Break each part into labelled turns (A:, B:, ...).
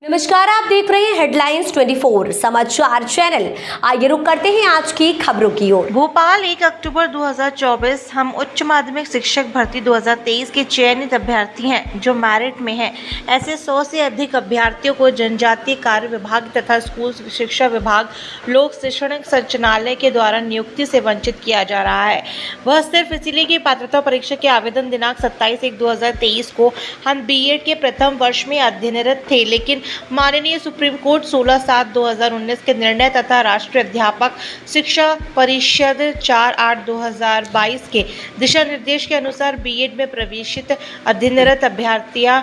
A: नमस्कार, आप देख रहे हैं हेडलाइंस 24 समाचार चैनल। आइए रुक करते हैं आज की खबरों की ओर।
B: भोपाल 1 अक्टूबर 2024 हम उच्च माध्यमिक शिक्षक भर्ती 2023 के चयनित अभ्यर्थी हैं जो मेरिट में हैं। ऐसे 100 से अधिक अभ्यर्थियों को जनजातीय कार्य विभाग तथा स्कूल शिक्षा विभाग लोक शिक्षण संचालनालय के द्वारा नियुक्ति से वंचित किया जा रहा है। वह सिर्फ इसलिए कि पात्रता परीक्षा के आवेदन दिनांक 27/1/2023 को हम बीएड के प्रथम वर्ष में अध्ययनरत थे, लेकिन माननीय सुप्रीम कोर्ट 16/7/2019 के निर्णय तथा राष्ट्रीय अध्यापक शिक्षा परिषद 4/8/2022 के दिशा निर्देश के अनुसार बीएड में प्रवेशित अध्ययनरत अभ्यर्थियां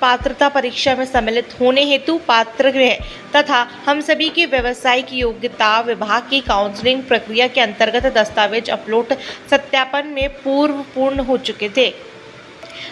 B: पात्रता परीक्षा में सम्मिलित होने हेतु पात्र हैं तथा हम सभी की व्यावसायिक योग्यता विभाग की काउंसलिंग प्रक्रिया के अंतर्गत दस्तावेज अपलोड सत्यापन में पूर्ण हो चुके थे।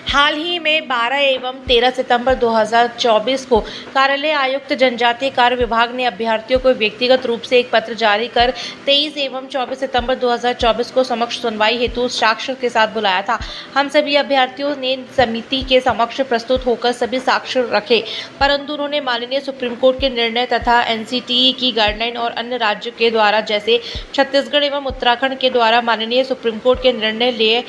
B: हाल ही में 12 एवं 13 सितंबर 2024 को कार्यालय आयुक्त जनजातीय कार्य विभाग ने अभ्यर्थियों को व्यक्तिगत रूप से एक पत्र जारी कर 23 एवं 24 सितंबर 2024 को समक्ष सुनवाई हेतु साक्ष्य के साथ बुलाया था। हम सभी अभ्यर्थियों ने समिति के समक्ष प्रस्तुत होकर सभी साक्ष्य रखे, परंतु उन्होंने माननीय सुप्रीम कोर्ट के निर्णय तथा एनसीटीई की गाइडलाइन और अन्य राज्यों के द्वारा जैसे छत्तीसगढ़ एवं उत्तराखंड के द्वारा माननीय सुप्रीम कोर्ट के निर्णय लिए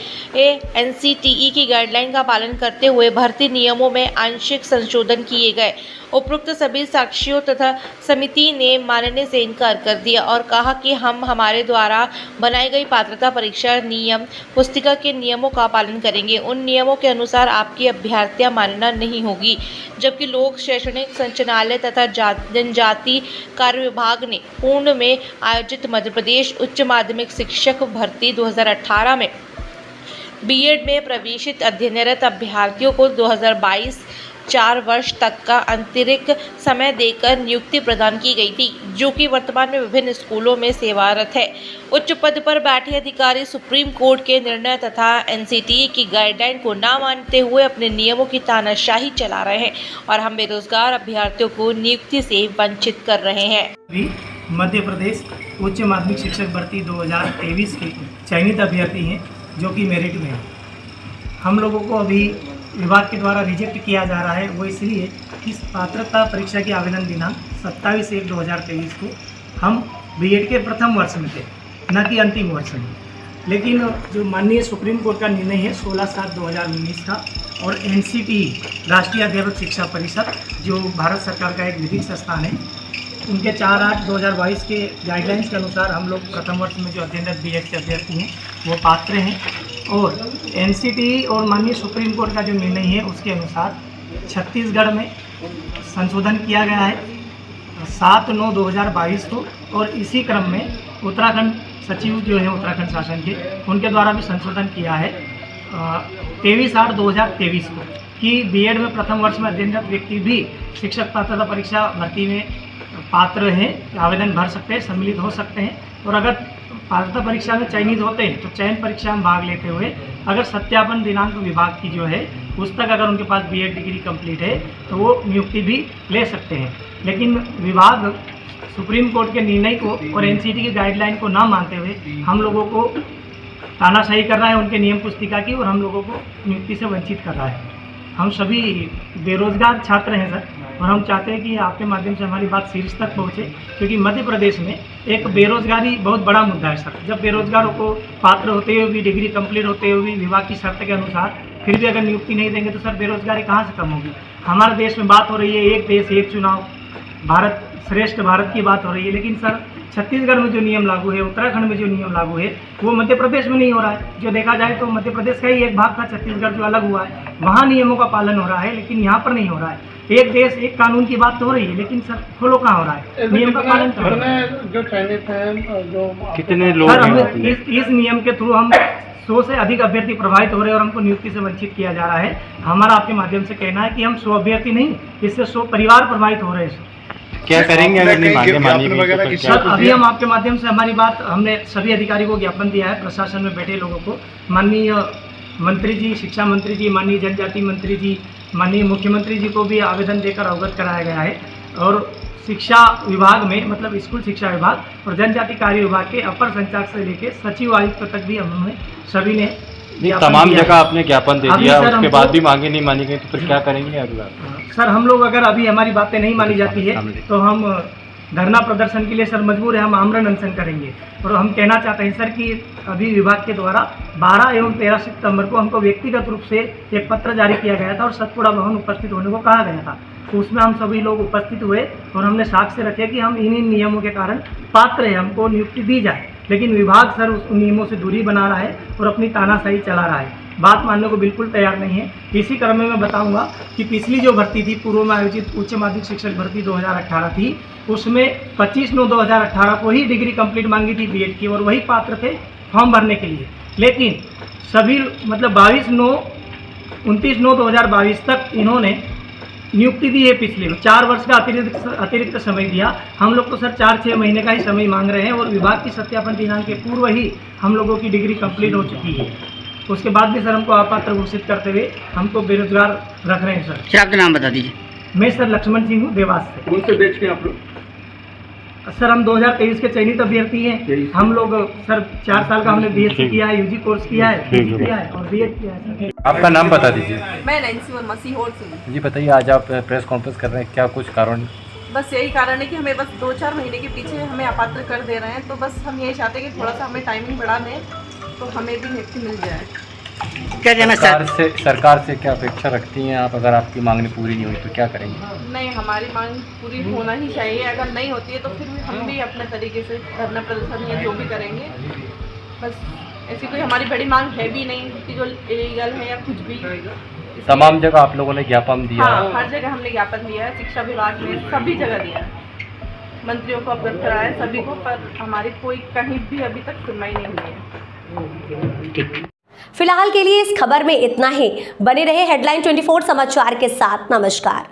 B: एनसीटीई की गाइडलाइन का पालन करते हुए भर्ती नियमों में आंशिक संशोधन किए गए। उपरोक्त सभी साक्षियों तथा समिति ने मानने से इनकार कर दिया और कहा कि हम हमारे द्वारा बनाई गई पात्रता परीक्षा नियम पुस्तिका के नियमों का पालन करेंगे। उन नियमों के अनुसार आपकी अभ्यर्थियां मानना नहीं होगी। जबकि लोक शैक्षणिक संचालनालय तथा जनजाति कार्य विभाग ने पूर्ण में आयोजित मध्य प्रदेश उच्च माध्यमिक शिक्षक भर्ती 2018 में बीएड में प्रवेशित अध्ययनरत अभ्यर्थियों को 2022 4 वर्ष तक का अतिरिक्त समय देकर नियुक्ति प्रदान की गई थी, जो कि वर्तमान में विभिन्न स्कूलों में सेवारत है। उच्च पद पर बैठे अधिकारी सुप्रीम कोर्ट के निर्णय तथा एनसीटीई की गाइडलाइन को न मानते हुए अपने नियमों की तानाशाही चला रहे हैं और हम बेरोजगार अभ्यर्थियों को नियुक्ति से वंचित कर रहे हैं।
C: मध्य प्रदेश उच्च माध्यमिक शिक्षक भर्ती 2023 के चयनित अभ्यर्थी हैं जो कि मेरिट में है। हम लोगों को अभी विभाग के द्वारा रिजेक्ट किया जा रहा है, वो इसलिए कि पात्रता परीक्षा की आवेदन दिनांक 27/1/2023 को हम बीएड के प्रथम वर्ष में थे, न कि अंतिम वर्ष में। लेकिन जो माननीय सुप्रीम कोर्ट का निर्णय है 16/7/2019 का और एनसीटीई राष्ट्रीय अध्यापक शिक्षा परिषद जो भारत सरकार का एक विधिक संस्थान है, उनके 4/8/2022 के गाइडलाइंस के अनुसार हम लोग प्रथम वर्ष में जो अध्ययनरत बीएड के अभ्यर्थी हैं वो पात्र हैं। और एनसीटीई और माननीय सुप्रीम कोर्ट का जो निर्णय है उसके अनुसार छत्तीसगढ़ में संशोधन किया गया है 7/9/2022 को, और इसी क्रम में उत्तराखंड सचिव जो है उत्तराखंड शासन के, उनके द्वारा भी संशोधन किया है 23/8/2023 को कि बीएड में प्रथम वर्ष में अध्ययनरत व्यक्ति भी शिक्षक पात्रता परीक्षा भर्ती में पात्र हैं, आवेदन भर सकते हैं, सम्मिलित हो सकते हैं। और अगर पात्रता परीक्षा में चयनित होते हैं तो चयन परीक्षा में भाग लेते हुए अगर सत्यापन दिनांक विभाग की जो है उस तक अगर उनके पास बीएड डिग्री कंप्लीट है तो वो नियुक्ति भी ले सकते हैं। लेकिन विभाग सुप्रीम कोर्ट के निर्णय को और एनसीटी की गाइडलाइन को ना मानते हुए हम लोगों को तानाशाही कर रहा है उनके नियम पुस्तिका की, और हम लोगों को नियुक्ति से वंचित कर रहा है। हम सभी बेरोजगार छात्र हैं सर, और हम चाहते हैं कि आपके माध्यम से हमारी बात शीर्ष तक पहुंचे, क्योंकि मध्य प्रदेश में एक बेरोजगारी बहुत बड़ा मुद्दा है सर। जब बेरोजगारों को पात्र होते हुए भी, डिग्री कंप्लीट होते हुए भी विभाग की शर्त के अनुसार फिर भी अगर नियुक्ति नहीं देंगे तो सर बेरोजगारी कहाँ से कम होगी। हमारे देश में बात हो रही है एक देश एक चुनाव, भारत श्रेष्ठ भारत की बात हो रही है, लेकिन सर छत्तीसगढ़ में जो नियम लागू है, उत्तराखंड में जो नियम लागू है, वो मध्य प्रदेश में नहीं हो रहा है। जो देखा जाए तो मध्य प्रदेश का ही एक भाग था छत्तीसगढ़ जो अलग हुआ है, वहाँ नियमों का पालन हो रहा है, लेकिन यहाँ पर नहीं हो रहा है। एक देश एक कानून की बात तो हो रही है, लेकिन सर फॉलो कहाँ हो रहा है, नियम का पालन कर रहा है।
D: जो चयनित हैं जो
C: कितने लोग सर, इस नियम के थ्रू हम 100 से अधिक अभ्यर्थी प्रभावित हो रहे हैं और हमको नियुक्ति से वंचित किया जा रहा है। हमारा आपके माध्यम से कहना है कि हम 100 अभ्यर्थी नहीं, इससे 100 परिवार प्रभावित हो रहे हैं।
E: क्या करेंगे अगर नहीं मांगे?
C: सर अभी हम आपके माध्यम से हमारी बात, हमने सभी अधिकारी को ज्ञापन दिया है, प्रशासन में बैठे लोगों को, माननीय मंत्री जी, शिक्षा मंत्री जी, माननीय जनजाति मंत्री जी, माननीय मुख्यमंत्री जी को भी आवेदन देकर अवगत कराया गया है। और शिक्षा विभाग में मतलब स्कूल शिक्षा विभाग और जनजाति कार्य विभाग के अपर संचालक से लेकर सचिव आयुक्त तक भी हमने सभी ने ज्ञापन
E: तमाम
C: दिया
E: जगह
C: है।
E: आपने ज्ञापन दे
C: अभी
E: दिया,
C: सर
E: उसके
C: हमको-
E: बाद भी मांगे नहीं मानी गई, तो फिर क्या करेंगे अगला?
C: सर हम लोग अगर अभी हमारी बातें नहीं मानी जाती है तो हम धरना प्रदर्शन के लिए सर मजबूर है, हम आमरण अनशन करेंगे। और हम कहना चाहते हैं सर कि अभी विभाग के द्वारा 12 एवं 13 सितंबर को हमको व्यक्तिगत रूप से एक पत्र जारी किया गया था और सतपुड़ा भवन उपस्थित होने को कहा गया था। तो उसमें हम सभी लोग उपस्थित हुए और हमने साक्ष्य रखे कि हम इन नियमों के कारण पात्र हैं, हमको नियुक्ति दी जाए। लेकिन विभाग सर उस नियमों से दूरी बना रहा है और अपनी तानाशाही चला रहा है, बात मानने को बिल्कुल तैयार नहीं है। इसी क्रम में मैं बताऊंगा कि पिछली जो भर्ती थी, पूर्व में आयोजित उच्च माध्यमिक शिक्षक भर्ती 2018 थी, उसमें 25/9/2018 को ही डिग्री कंप्लीट मांगी थी बीएड की और वही पात्र थे फॉर्म भरने के लिए। लेकिन सभी मतलब 29/9 तक इन्होंने नियुक्ति दी है। पिछले 4 वर्ष का अतिरिक्त समय दिया। हम लोग तो सर 4-6 महीने का ही समय मांग रहे हैं और विभाग की सत्यापन दिनांक के पूर्व ही हम लोगों की डिग्री कंप्लीट हो चुकी है। उसके बाद भी सर हमको अपात्र घोषित करते हुए हमको बेरोजगार रख रहे हैं सर।
F: सर आपका नाम बता दीजिए।
C: मैं सर लक्ष्मण सिंह हूँ, देवास से।
D: कौन से बैच के आप लोग?
C: सर हम 2023 के चयनित अभ्यर्थी हैं। हम लोग सर 4 साल का हमने बीएससी किया है, यूजी कोर्स किया है, पीजी किया है और बीएड किया है सर।
E: आपका नाम बता दीजिए।
G: मैं नैन्सी वर्मा सीहोर से।
E: जी बताइए, आज आप प्रेस कॉन्फ्रेंस कर रहे हैं, क्या कुछ कारण?
G: बस यही कारण है कि हमें बस 2-4 महीने के पीछे हमें अपात्र कर दे रहे हैं, तो बस हम यही चाहते हैं कि थोड़ा सा हमें टाइमिंग बढ़ा दें तो हमें भी नियुक्ति मिल जाए।
F: क्या कहना सर?
E: सरकार से क्या अपेक्षा रखती हैं आप? अगर आपकी मांगनी पूरी नहीं हुई तो क्या करेंगे?
G: नहीं, हमारी मांग पूरी होना ही चाहिए। अगर नहीं होती है तो फिर हम भी अपने तरीके से धरना प्रदर्शन या जो भी करेंगे। बस ऐसी कोई हमारी बड़ी मांग है भी नहीं कि जो इलीगल है या कुछ भी।
E: तमाम जगह आप लोगों ने ज्ञापन दिया?
G: हाँ, हर जगह हमने ज्ञापन दिया है, शिक्षा विभाग में सभी जगह दिया है, मंत्रियों को अवगत कराया सभी को, पर हमारी कोई कहीं भी अभी तक सुनवाई नहीं हुई है।
A: फिलहाल के लिए इस खबर में इतना ही। बने रहे हेडलाइन 24 समाचार के साथ। नमस्कार।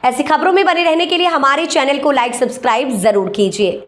A: ऐसी खबरों में बने रहने के लिए हमारे चैनल को लाइक, सब्सक्राइब जरूर कीजिए।